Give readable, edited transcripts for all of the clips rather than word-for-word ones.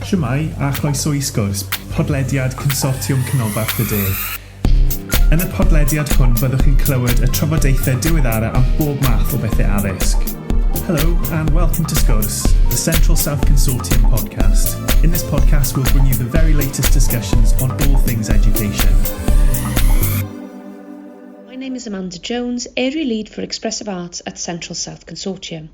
Shwmae a chroeso I Sgwrs, podlediad Consortiwm Canolbarth y De. Yn y podlediad hwn byddwch chi'n clywed y trafodaethau diweddara am bob math o bethau addysg. Hello and welcome to Sgwrs, the Central South Consortium podcast. In this podcast we'll bring you the very latest discussions on all things education. My name is Bethan Jones, Area Lead for Expressive Arts at Central South Consortium.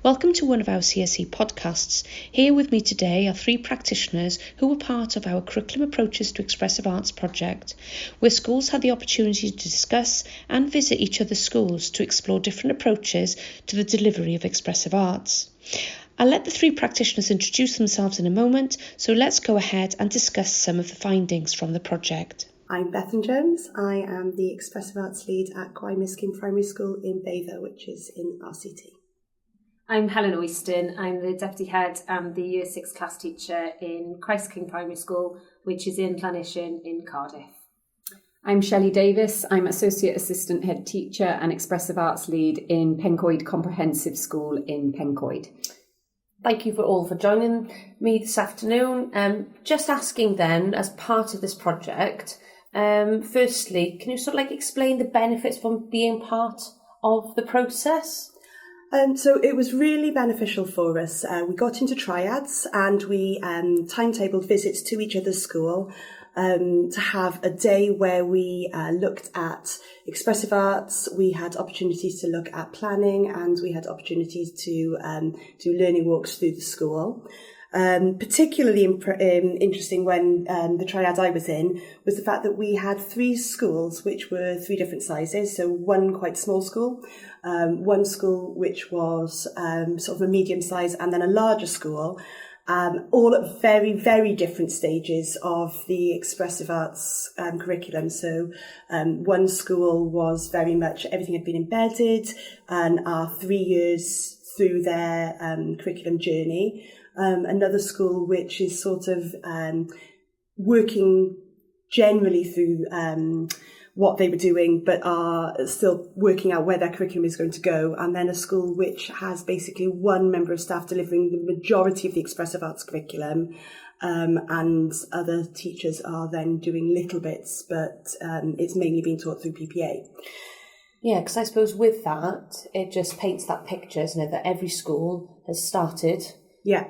Welcome to one of our CSC podcasts. Here with me today are three practitioners who were part of our Curriculum Approaches to Expressive Arts project, where schools had the opportunity to discuss and visit each other's schools to explore different approaches to the delivery of expressive arts. I'll let the three practitioners introduce themselves in a moment, so let's go ahead and discuss some of the findings from the project. I'm Bethan Jones. I am the Expressive Arts Lead at Gwaunmeisgyn Primary School in Beddau, which is in RCT. I'm Helen Oyston. I'm the Deputy Head and the Year 6 class teacher in Gwaunmeisgyn Primary School, which is in Llanishen in Cardiff. I'm Shelley Davies. I'm Associate Assistant Head Teacher and Expressive Arts Lead in Pencoed Comprehensive School in Pencoed. Thank you all for joining me this afternoon. Just asking then, as part of this project, firstly, can you explain the benefits from being part of the process? So it was really beneficial for us. We got into triads and we timetabled visits to each other's school to have a day where we looked at expressive arts. We had opportunities to look at planning and we had opportunities to do learning walks through the school. Particularly interesting when the triad I was in was the fact that we had three schools which were three different sizes. So one quite small school, one school which was sort of a medium size, and then a larger school, all at very, very different stages of the expressive arts curriculum. So one school was very much, everything had been embedded and are 3 years through their curriculum journey. Another school which is sort of working generally through what they were doing but are still working out where their curriculum is going to go, and then a school which has basically one member of staff delivering the majority of the expressive arts curriculum, and other teachers are then doing little bits, but it's mainly being taught through PPA. Yeah, because I suppose with that, it just paints that picture, isn't it, that every school has started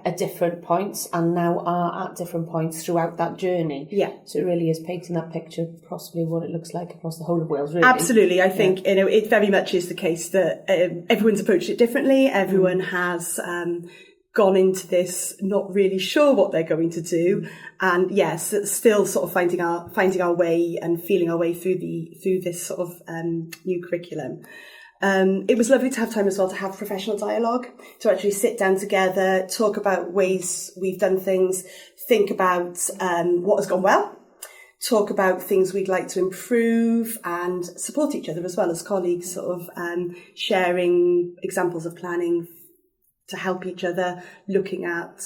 at different points and now are at different points throughout that journey. Yeah. So it really is painting that picture, possibly what it looks like across the whole of Wales, really. Absolutely. I think, it very much is the case that everyone's approached it differently. Everyone has gone into this not really sure what they're going to do. And yes, still sort of finding our way and feeling our way through this sort of new curriculum. It was lovely to have time as well to have professional dialogue, to actually sit down together, talk about ways we've done things, think about what has gone well, talk about things we'd like to improve, and support each other as well as colleagues, sort of sharing examples of planning to help each other, looking at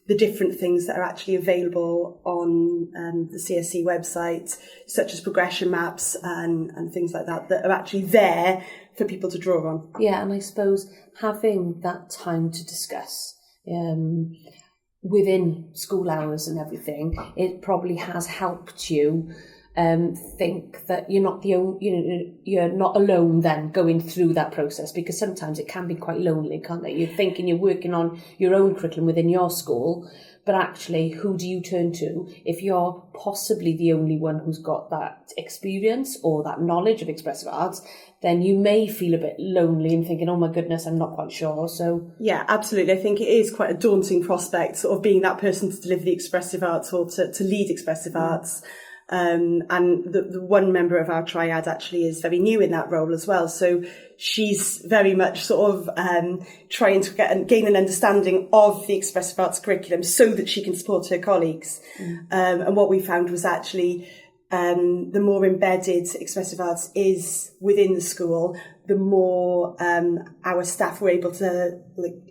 the different things that are actually available on the CSC website, such as progression maps and things like that are actually there for people to draw on. Yeah, and I suppose having that time to discuss within school hours and everything, it probably has helped you think that you're not you're not alone then going through that process, because sometimes it can be quite lonely, can't it? You're thinking you're working on your own curriculum within your school, but actually who do you turn to if you're possibly the only one who's got that experience or that knowledge of expressive arts? Then you may feel a bit lonely and thinking, oh my goodness, I'm not quite sure. So yeah, absolutely. I think it is quite a daunting prospect, sort of being that person to deliver the expressive arts or to lead expressive arts. And the one member of our triad actually is very new in that role as well. So she's very much sort of trying to gain an understanding of the expressive arts curriculum so that she can support her colleagues. And what we found was actually the more embedded expressive arts is within the school, the more our staff were able to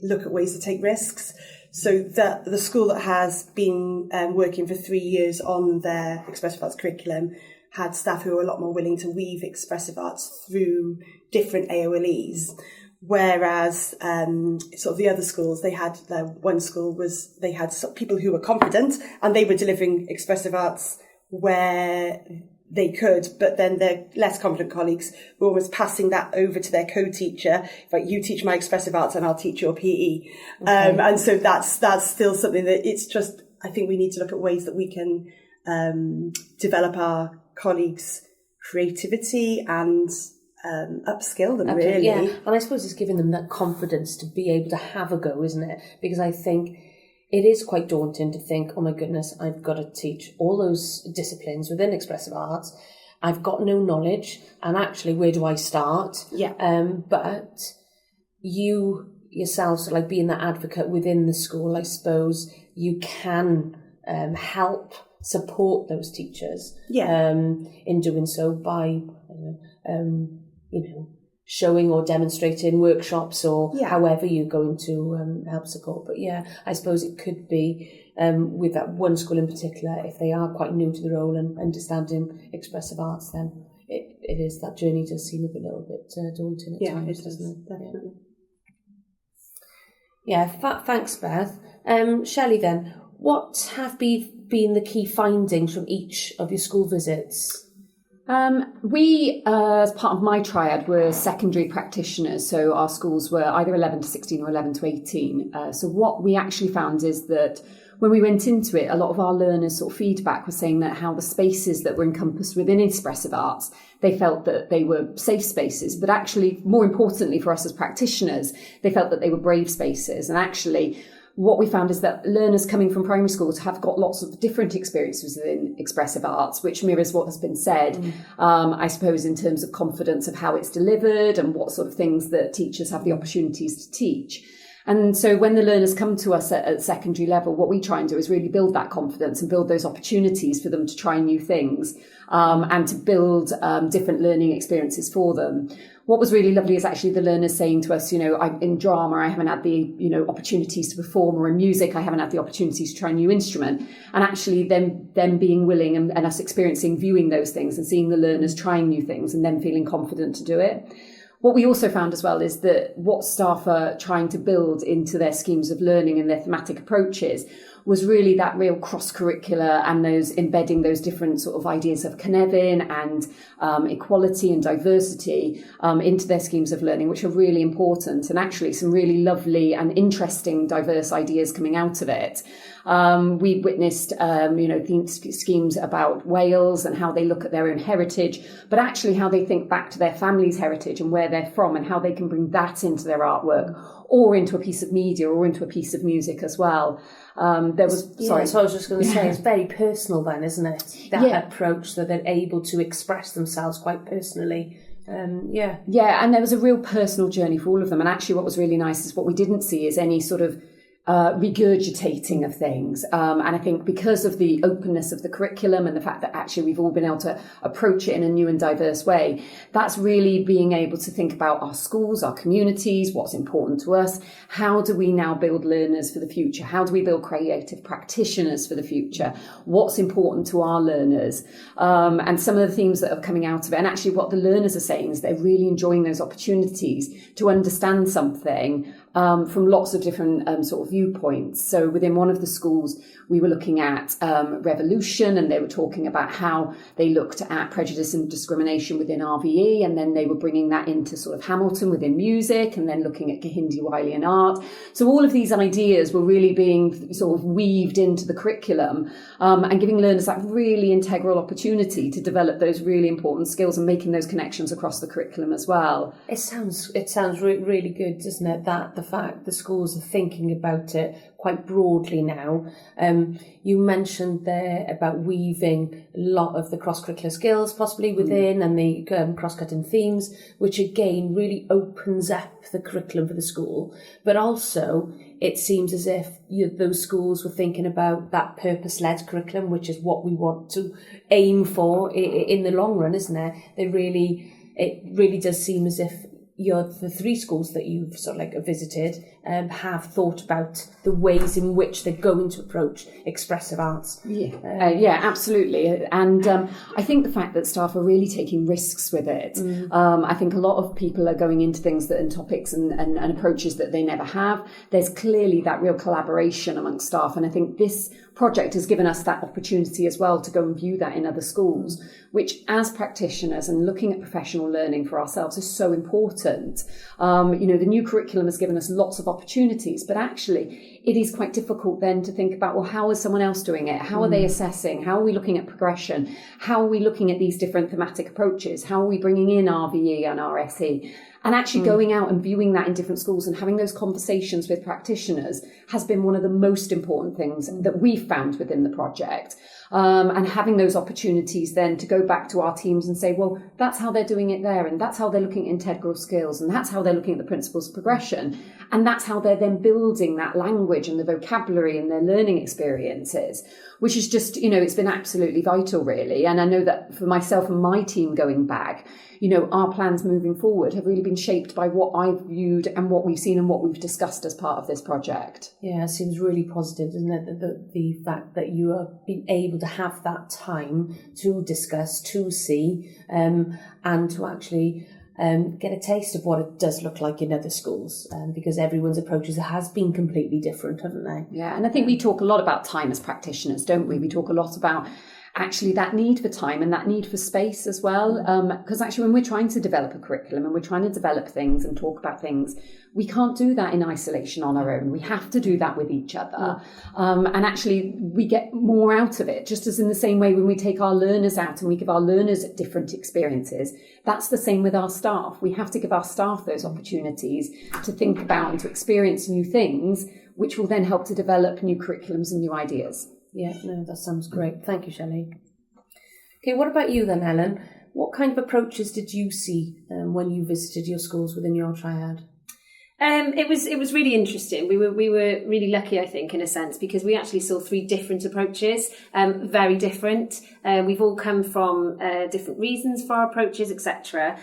look at ways to take risks. So that the school that has been working for 3 years on their expressive arts curriculum had staff who were a lot more willing to weave expressive arts through different AOLEs. Whereas sort of the other schools, they had people who were confident and they were delivering expressive arts where they could, but then their less confident colleagues were almost passing that over to their co-teacher. Like, you teach my expressive arts and I'll teach your PE. Okay. And so that's still something that it's just, I think we need to look at ways that we can develop our colleagues' creativity and upskill them, really. Yeah, and I suppose it's giving them that confidence to be able to have a go, isn't it? Because I think it is quite daunting to think, oh my goodness, I've got to teach all those disciplines within expressive arts. I've got no knowledge, and actually, where do I start? Yeah. But you yourselves, like being that advocate within the school, I suppose you can help support those teachers. Yeah. In doing so by, showing or demonstrating workshops or however you're going to help support. But yeah, I suppose it could be with that one school in particular, if they are quite new to the role and understanding expressive arts, then it is, that journey does seem a little bit daunting at times, it doesn't it? Definitely. Yeah, thanks, Beth. Shelley, then, what have been the key findings from each of your school visits? We, as part of my triad, were secondary practitioners, so our schools were either 11 to 16 or 11 to 18. So what we actually found is that when we went into it, a lot of our learners' sort of feedback was saying that how the spaces that were encompassed within expressive arts, they felt that they were safe spaces, but actually, more importantly for us as practitioners, they felt that they were brave spaces. And actually, what we found is that learners coming from primary schools have got lots of different experiences within expressive arts, which mirrors what has been said, I suppose, in terms of confidence of how it's delivered and what sort of things that teachers have the opportunities to teach. And so when the learners come to us at secondary level, what we try and do is really build that confidence and build those opportunities for them to try new things and to build different learning experiences for them. What was really lovely is actually the learners saying to us, in drama, I haven't had the, opportunities to perform, or in music, I haven't had the opportunities to try a new instrument. And actually them being willing and us viewing those things and seeing the learners trying new things and then feeling confident to do it. What we also found as well is that what staff are trying to build into their schemes of learning and their thematic approaches was really that real cross-curricular and those embedding those different sort of ideas of Cynefin and equality and diversity into their schemes of learning, which are really important, and actually some really lovely and interesting diverse ideas coming out of it. We witnessed, schemes about Wales and how they look at their own heritage, but actually how they think back to their family's heritage and where they're from and how they can bring that into their artwork or into a piece of media or into a piece of music as well. So I was just going to say, it's very personal then, isn't it? That approach that they're able to express themselves quite personally. And there was a real personal journey for all of them. And actually what was really nice is what we didn't see is any sort of regurgitating of things. And I think because of the openness of the curriculum and the fact that actually we've all been able to approach it in a new and diverse way, that's really being able to think about our schools, our communities, what's important to us. How do we now build learners for the future? How do we build creative practitioners for the future? What's important to our learners? And some of the themes that are coming out of it, and actually what the learners are saying is they're really enjoying those opportunities to understand something from lots of different sort of viewpoints. So within one of the schools, we were looking at revolution, and they were talking about how they looked at prejudice and discrimination within RVE, and then they were bringing that into sort of Hamilton within music, and then looking at Gahindi Wiley and art. So all of these ideas were really being sort of weaved into the curriculum and giving learners that really integral opportunity to develop those really important skills and making those connections across the curriculum as well. It sounds really good, doesn't it? That the fact the schools are thinking about it quite broadly now. You mentioned there about weaving a lot of the cross-curricular skills possibly within and the cross-cutting themes, which again really opens up the curriculum for the school. But also it seems as if those schools were thinking about that purpose-led curriculum, which is what we want to aim for in the long run, isn't it? It really does seem as if the 3 schools that you've sort of like visited have thought about the ways in which they're going to approach expressive arts. Yeah, absolutely. And I think the fact that staff are really taking risks with it. I think a lot of people are going into things and topics and approaches that they never have. There's clearly that real collaboration amongst staff. And I think this project has given us that opportunity as well to go and view that in other schools, which as practitioners and looking at professional learning for ourselves is so important. The new curriculum has given us lots of opportunities, but actually it is quite difficult then to think about, well, how is someone else doing it? How are they assessing? How are we looking at progression? How are we looking at these different thematic approaches? How are we bringing in RVE and RSE? And actually going out and viewing that in different schools and having those conversations with practitioners has been one of the most important things that we've found within the project. And having those opportunities then to go back to our teams and say, well, that's how they're doing it there, and that's how they're looking at integral skills, and that's how they're looking at the principles of progression, and that's how they're then building that language and the vocabulary and their learning experiences, which is just, it's been absolutely vital, really. And I know that for myself and my team going back, our plans moving forward have really been shaped by what I've viewed and what we've seen and what we've discussed as part of this project. Yeah, it seems really positive, doesn't it? The fact that you have been able to have that time to discuss, to see, and to actually get a taste of what it does look like in other schools, because everyone's approaches has been completely different, haven't they? Yeah, and I think we talk a lot about time as practitioners, don't we? We talk a lot about actually that need for time and that need for space as well, because actually when we're trying to develop a curriculum and we're trying to develop things and talk about things, we can't do that in isolation on our own. We have to do that with each other. And actually we get more out of it, just as in the same way when we take our learners out and we give our learners different experiences, that's the same with our staff. We have to give our staff those opportunities to think about and to experience new things, which will then help to develop new curriculums and new ideas. Yeah, no, that sounds great. Thank you, Shelley. Okay, what about you then, Helen? What kind of approaches did you see when you visited your schools within your triad? It was really interesting. We were really lucky, I think, in a sense, because we actually saw 3 different approaches, very different. We've all come from different reasons for our approaches, etc.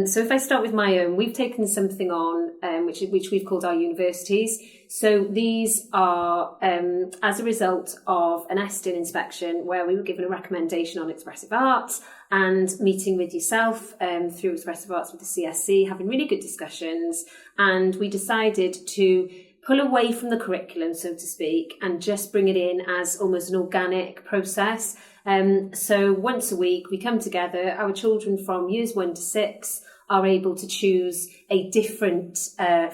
So if I start with my own, we've taken something on which we've called our universities. So these are as a result of an Estin inspection where we were given a recommendation on expressive arts and meeting with yourself through expressive arts with the CSC, having really good discussions. And we decided to pull away from the curriculum, so to speak, and just bring it in as almost an organic process. So once a week we come together, our children from years 1 to 6 are able to choose a different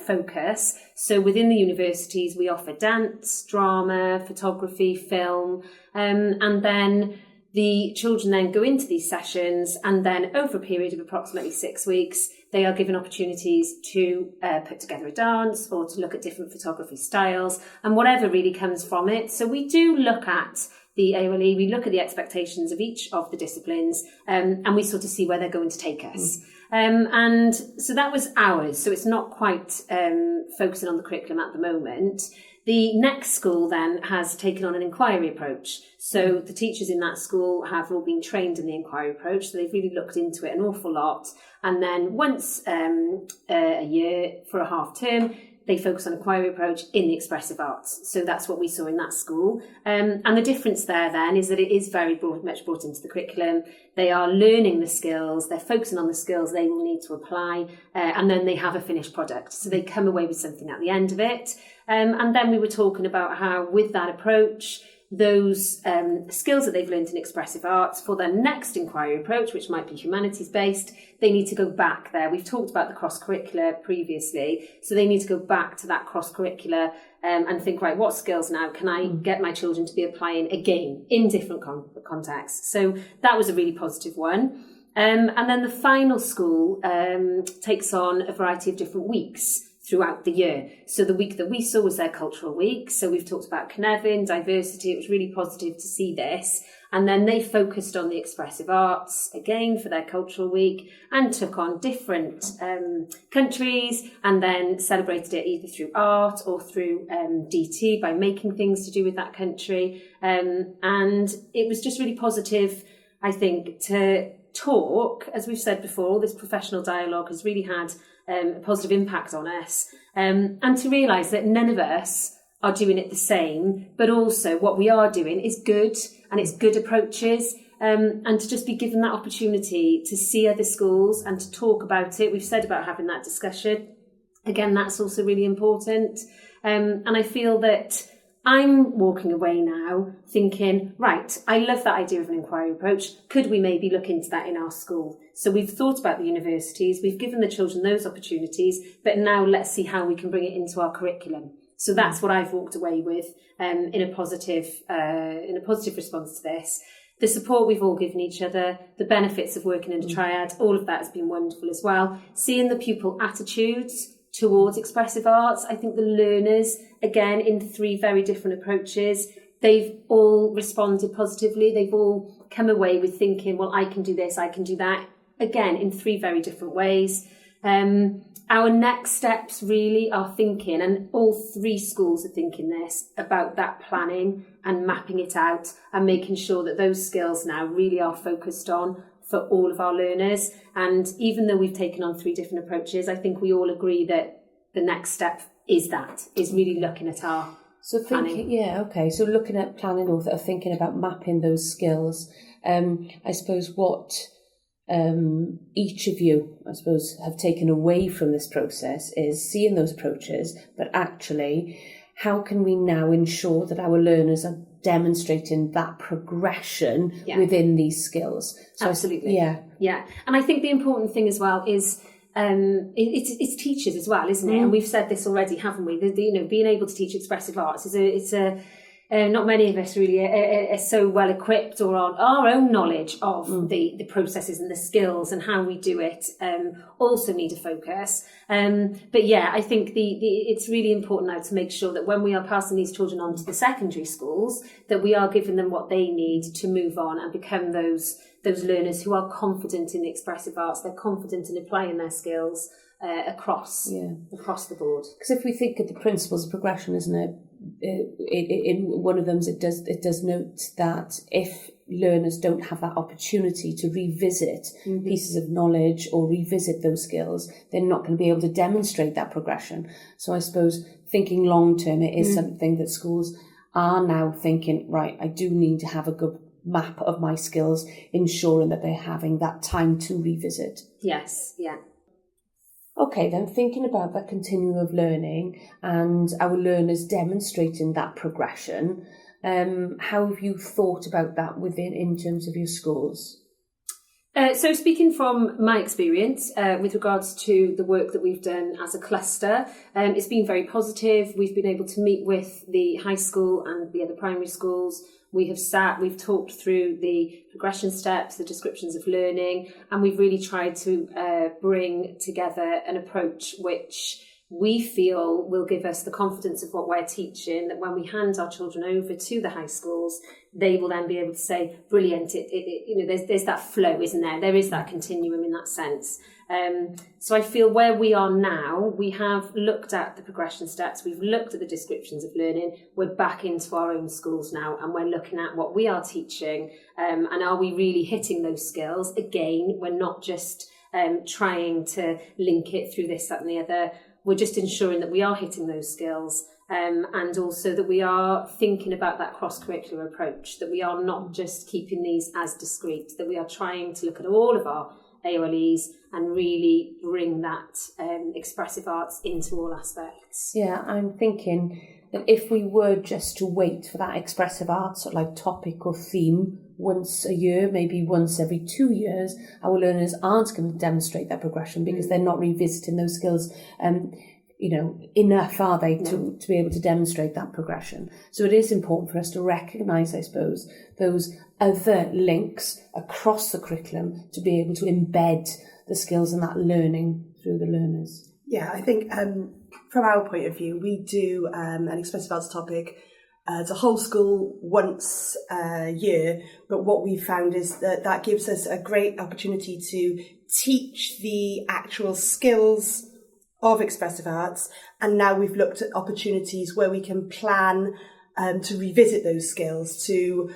focus. So within the universities, we offer dance, drama, photography, film, and then the children then go into these sessions, and then over a period of approximately 6 weeks, they are given opportunities to put together a dance or to look at different photography styles and whatever really comes from it. So we do look at the AOLE, we look at the expectations of each of the disciplines, and we sort of see where they're going to take us. And so that was ours. So it's not quite focusing on the curriculum at the moment. The next school then has taken on an inquiry approach. So the teachers in that school have all been trained in the inquiry approach. So they've really looked into it an awful lot. And then once a year for a half term, they focus on inquiry approach in the expressive arts. So that's what we saw in that school. And the difference there then is that it is very much brought into the curriculum. They are learning the skills, they're focusing on the skills they will need to apply, and then they have a finished product. So they come away with something at the end of it. And then we were talking about how with that approach, those skills that they've learned in expressive arts for their next inquiry approach, which might be humanities based, they need to go back there. We've talked about the cross-curricular previously, so they need to go back to that cross-curricular and think, right, what skills now can I get my children to be applying again in different contexts? So that was a really positive one. And then the final school takes on a variety of different weeks throughout the year. So the week that we saw was their cultural week. So we've talked about Cynefin, diversity. It was really positive to see this. And then they focused on the expressive arts again for their cultural week and took on different countries and then celebrated it either through art or through DT by making things to do with that country. And it was just really positive, I think, to talk. As we've said before, all this professional dialogue has really had a positive impact on us, and to realise that none of us are doing it the same, but also what we are doing is good, and it's good approaches, and to just be given that opportunity to see other schools and to talk about it. We've said about having that discussion. Again, that's also really important. And I feel that I'm walking away now thinking, right, I love that idea of an inquiry approach. Could we maybe look into that in our school? So we've thought about the universities, we've given the children those opportunities, but now let's see how we can bring it into our curriculum. So that's what I've walked away with in a positive response to this. The support we've all given each other, the benefits of working in a triad, all of that has been wonderful as well. Seeing the pupil attitudes towards expressive arts, I think the learners, again, in 3 very different approaches, they've all responded positively. They've all come away with thinking, well, I can do this, I can do that, again, in 3 very different ways. Our next steps really are thinking, and all 3 schools are thinking this, about that planning and mapping it out and making sure that those skills now really are focused on for all of our learners. And even though we've taken on 3 different approaches, I think we all agree that the next step is really looking at our planning. So looking at planning or thinking about mapping those skills, I suppose what each of you, I suppose, have taken away from this process is seeing those approaches, but actually, how can we now ensure that our learners are demonstrating that progression within these skills? So absolutely. Yeah. And I think the important thing as well is it's teachers as well, isn't it? And we've said this already, haven't we? Being able to teach expressive arts is not many of us really are so well equipped or on our own knowledge of the processes and the skills and how we do it also need a focus. But yeah, I think it's really important now to make sure that when we are passing these children on to the secondary schools, that we are giving them what they need to move on and become those learners who are confident in the expressive arts. They're confident in applying their skills across the board. Because if we think of the principles of progression, isn't it? In one of them, it does note that if learners don't have that opportunity to revisit pieces of knowledge or revisit those skills, they're not going to be able to demonstrate that progression. So I suppose thinking long term, it is something that schools are now thinking, right, I do need to have a good map of my skills, ensuring that they're having that time to revisit. Yes, yeah. Okay, then thinking about that continuum of learning and our learners demonstrating that progression, how have you thought about that in terms of your schools? So speaking from my experience with regards to the work that we've done as a cluster, it's been very positive. We've been able to meet with the high school and the other primary schools. We've talked through the progression steps, the descriptions of learning, and we've really tried to bring together an approach which we feel will give us the confidence of what we're teaching, that when we hand our children over to the high schools, they will then be able to say, brilliant, there's that flow, isn't there? There is that continuum in that sense. So I feel where we are now, we have looked at the progression steps, we've looked at the descriptions of learning, we're back into our own schools now, and we're looking at what we are teaching, and are we really hitting those skills? Again, we're not just trying to link it through this, that and the other. We're just ensuring that we are hitting those skills, and also that we are thinking about that cross-curricular approach, that we are not just keeping these as discrete, that we are trying to look at all of our AOLEs and really bring that expressive arts into all aspects. Yeah, I'm thinking that if we were just to wait for that expressive arts like topic or theme once a year, maybe once every 2 years, our learners aren't going to demonstrate that progression because they're not revisiting those skills enough, are they, to be able to demonstrate that progression. So it is important for us to recognise, I suppose, those other links across the curriculum to be able to embed the skills and that learning through the learners. Yeah, I think from our point of view, we do an expressive arts topic as a whole school once a year, but what we found is that gives us a great opportunity to teach the actual skills of expressive arts, and now we've looked at opportunities where we can plan to revisit those skills, to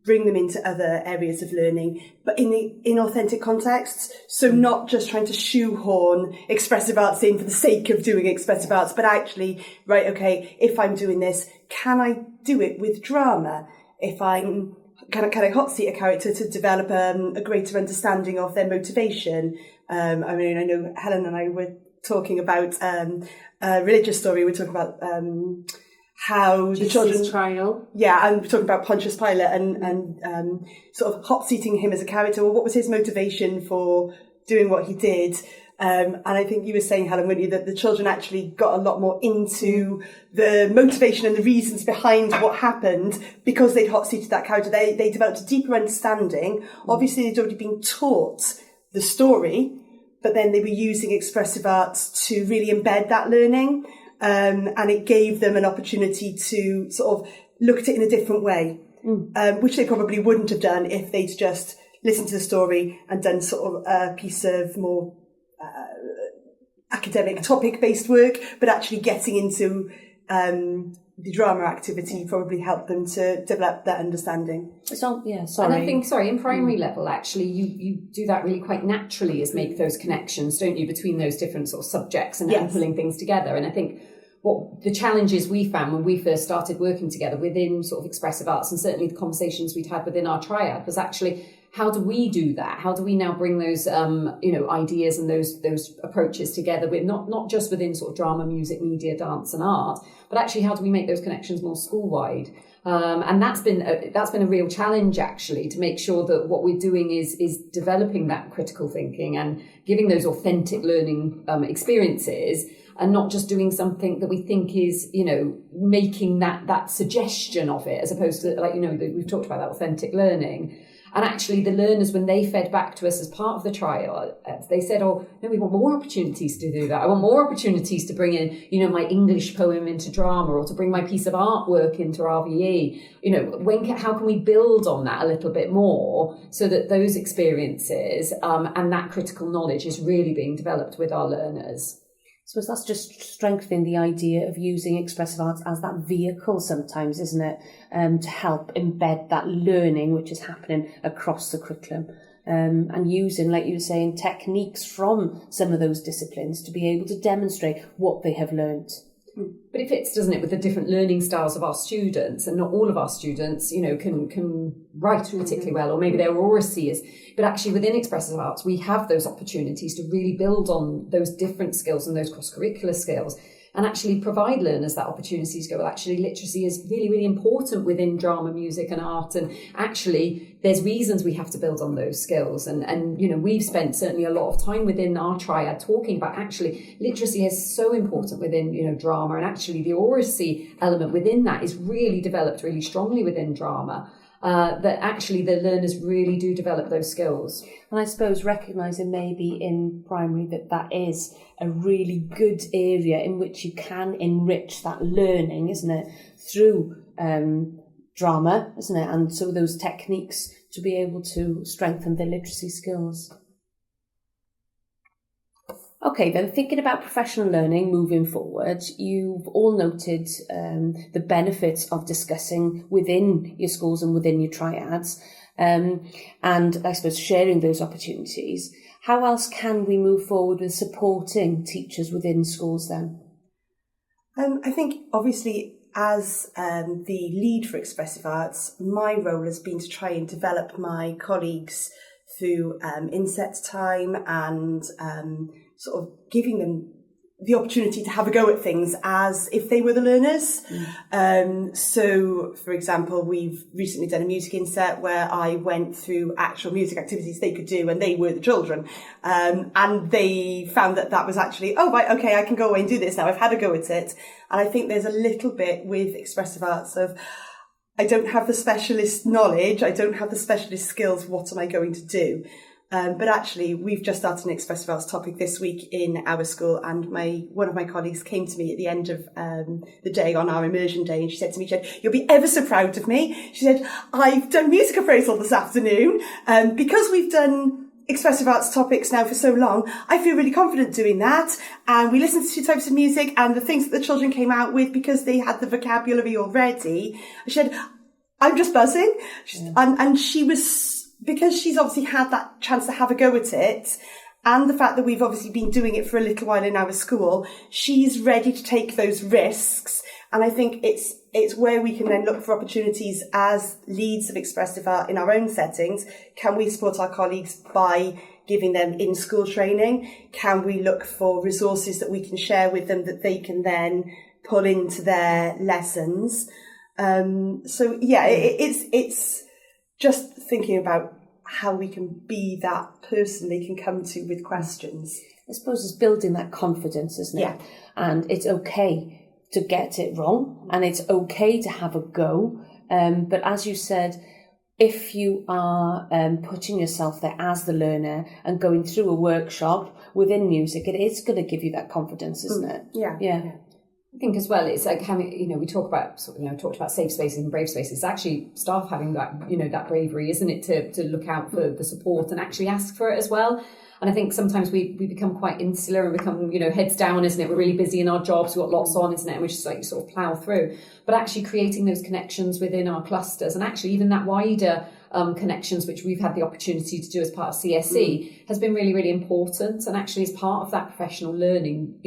bring them into other areas of learning, but in authentic contexts. So not just trying to shoehorn expressive arts in for the sake of doing expressive arts, but actually, right, okay, if I'm doing this, can I do it with drama? If I'm, can I hot seat a character to develop a greater understanding of their motivation? I mean, I know Helen and I were talking about a religious story. We're talking about how the children trial. Yeah, and we're talking about Pontius Pilate and sort of hot seating him as a character. Well, what was his motivation for doing what he did? And I think you were saying, Helen, weren't you, that the children actually got a lot more into the motivation and the reasons behind what happened because they'd hot seated that character. They developed a deeper understanding. Obviously, they'd already been taught the story, but then they were using expressive arts to really embed that learning. And it gave them an opportunity to sort of look at it in a different way, which they probably wouldn't have done if they'd just listened to the story and done sort of a piece of more academic topic-based work, but actually getting into the drama activity probably helped them to develop that understanding. So, yeah, And I think, in primary level, actually, you do that really quite naturally, is make those connections, don't you, between those different sort of subjects and pulling things together. And I think what the challenges we found when we first started working together within sort of expressive arts, and certainly the conversations we'd had within our triad, was actually, how do we do that? How do we now bring those, ideas and those approaches together with not just within sort of drama, music, media, dance and art, but actually how do we make those connections more school-wide? And that's been a real challenge, actually, to make sure that what we're doing is developing that critical thinking and giving those authentic learning experiences, and not just doing something that we think is, making that suggestion of it, as opposed to, we've talked about that authentic learning. And actually the learners, when they fed back to us as part of the trial, they said, oh, no, we want more opportunities to do that. I want more opportunities to bring in, my English poem into drama, or to bring my piece of artwork into RVE. How can we build on that a little bit more so that those experiences and that critical knowledge is really being developed with our learners? I suppose that's just strengthening the idea of using expressive arts as that vehicle sometimes, isn't it? To help embed that learning which is happening across the curriculum. And using, like you were saying, techniques from some of those disciplines to be able to demonstrate what they have learnt. But it fits, doesn't it, with the different learning styles of our students, and not all of our students, can write particularly well, or maybe they're Oraceers. But actually within expressive arts, we have those opportunities to really build on those different skills and those cross-curricular skills, and actually provide learners that opportunity to go, well, actually literacy is really, really important within drama, music and art, and actually there's reasons we have to build on those skills. And we've spent certainly a lot of time within our triad talking about actually literacy is so important within, drama, and actually the oracy element within that is really developed really strongly within drama. That actually the learners really do develop those skills. And I suppose recognising maybe in primary that is a really good area in which you can enrich that learning, isn't it, through drama, isn't it? And so those techniques to be able to strengthen their literacy skills. Okay, then thinking about professional learning moving forward, you've all noted the benefits of discussing within your schools and within your triads, and I suppose sharing those opportunities. How else can we move forward with supporting teachers within schools then? I think obviously as the lead for expressive arts, my role has been to try and develop my colleagues through inset time and sort of giving them the opportunity to have a go at things as if they were the learners. So, for example, we've recently done a music inset where I went through actual music activities they could do and they were the children. And they found that was actually, oh, right, okay, I can go away and do this now. I've had a go at it. And I think there's a little bit with expressive arts of, I don't have the specialist knowledge, I don't have the specialist skills, what am I going to do? But actually, we've just started an expressive arts topic this week in our school, and one of my colleagues came to me at the end of the day on our immersion day, and she said to me, "You'll be ever so proud of me." She said, "I've done music appraisal this afternoon, because we've done expressive arts topics now for so long, I feel really confident doing that. And we listened to 2 types of music and the things that the children came out with because they had the vocabulary already." She said, I'm just buzzing. And she was, because she's obviously had that chance to have a go at it, and the fact that we've obviously been doing it for a little while in our school, she's ready to take those risks. And I think it's where we can then look for opportunities as leads of expressive art in our own settings. Can we support our colleagues by giving them in-school training? Can we look for resources that we can share with them that they can then pull into their lessons? So yeah, it's just thinking about how we can be that person they can come to with questions. I suppose it's building that confidence, isn't it? Yeah. And it's okay to get it wrong, and it's okay to have a go. But as you said, if you are putting yourself there as the learner and going through a workshop within music, it is going to give you that confidence, isn't it? Yeah. I think as well, it's like having, we talked about safe spaces and brave spaces. It's actually staff having that, that bravery, isn't it, to look out for the support and actually ask for it as well. And I think sometimes we become quite insular and become, heads down, isn't it? We're really busy in our jobs, we've got lots on, isn't it? And we just like sort of plough through. But actually creating those connections within our clusters, and actually even that wider connections, which we've had the opportunity to do as part of CSC, has been really, really important. And actually as part of that professional learning,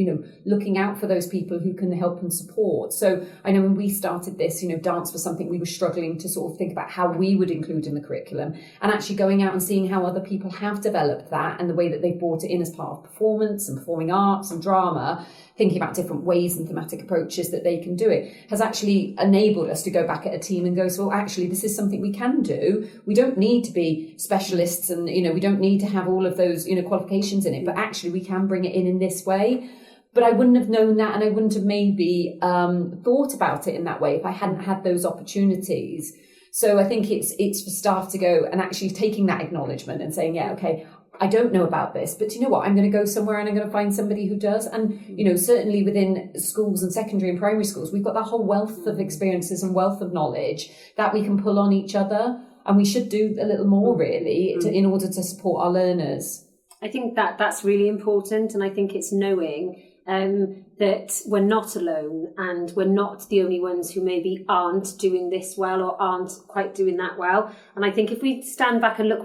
looking out for those people who can help and support. So I know when we started this, dance was something we were struggling to sort of think about how we would include in the curriculum, and actually going out and seeing how other people have developed that and the way that they've brought it in as part of performance and performing arts and drama, thinking about different ways and thematic approaches that they can do it, has actually enabled us to go back at a team and go, so actually this is something we can do. We don't need to be specialists and, we don't need to have all of those, qualifications in it, but actually we can bring it in this way. But I wouldn't have known that, and I wouldn't have maybe thought about it in that way if I hadn't had those opportunities. So I think it's for staff to go and actually taking that acknowledgement and saying, yeah, okay, I don't know about this, but you know what? I'm going to go somewhere and I'm going to find somebody who does. And, certainly within schools and secondary and primary schools, we've got that whole wealth of experiences and wealth of knowledge that we can pull on each other. And we should do a little more, really, in order to support our learners. I think that's really important. And I think it's knowing that we're not alone and we're not the only ones who maybe aren't doing this well or aren't quite doing that well. And I think if we stand back and look at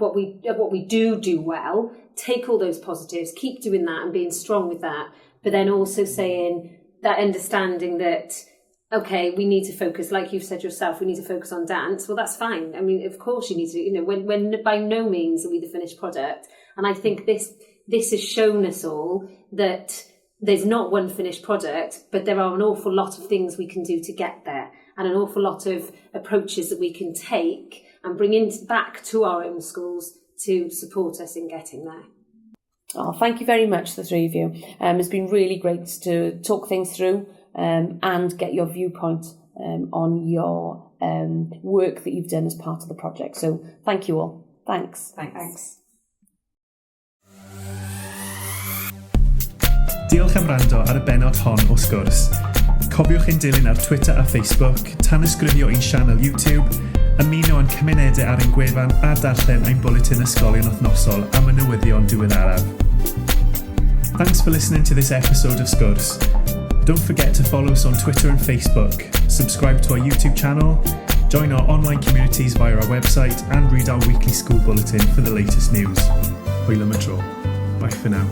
what we do well, take all those positives, keep doing that and being strong with that, but then also saying that understanding that, okay, we need to focus, like you've said yourself, we need to focus on dance. Well, that's fine. I mean, of course you need to, when by no means are we the finished product. And I think this has shown us all that there's not one finished product, but there are an awful lot of things we can do to get there, and an awful lot of approaches that we can take and bring back to our own schools to support us in getting there. Oh, thank you very much, the three of you. It's been really great to talk things through and get your viewpoint on your work that you've done as part of the project. So thank you all. Thanks. Diolch am wrando ar y benod hon o Sgwrs. Cofiwch ein dilyn ar Twitter a Facebook, tanysgrifio ein sianel YouTube, ymuno yn cymunedau ar ein gwefan a darllen ein bwletin ysgolion wythnosol am y newyddion diweddaraf. Thanks for listening to this episode of Sgwrs. Don't forget to follow us on Twitter and Facebook, subscribe to our YouTube channel, join our online communities via our website, and read our weekly school bulletin for the latest news. Hwyl am y tro. Bye for now.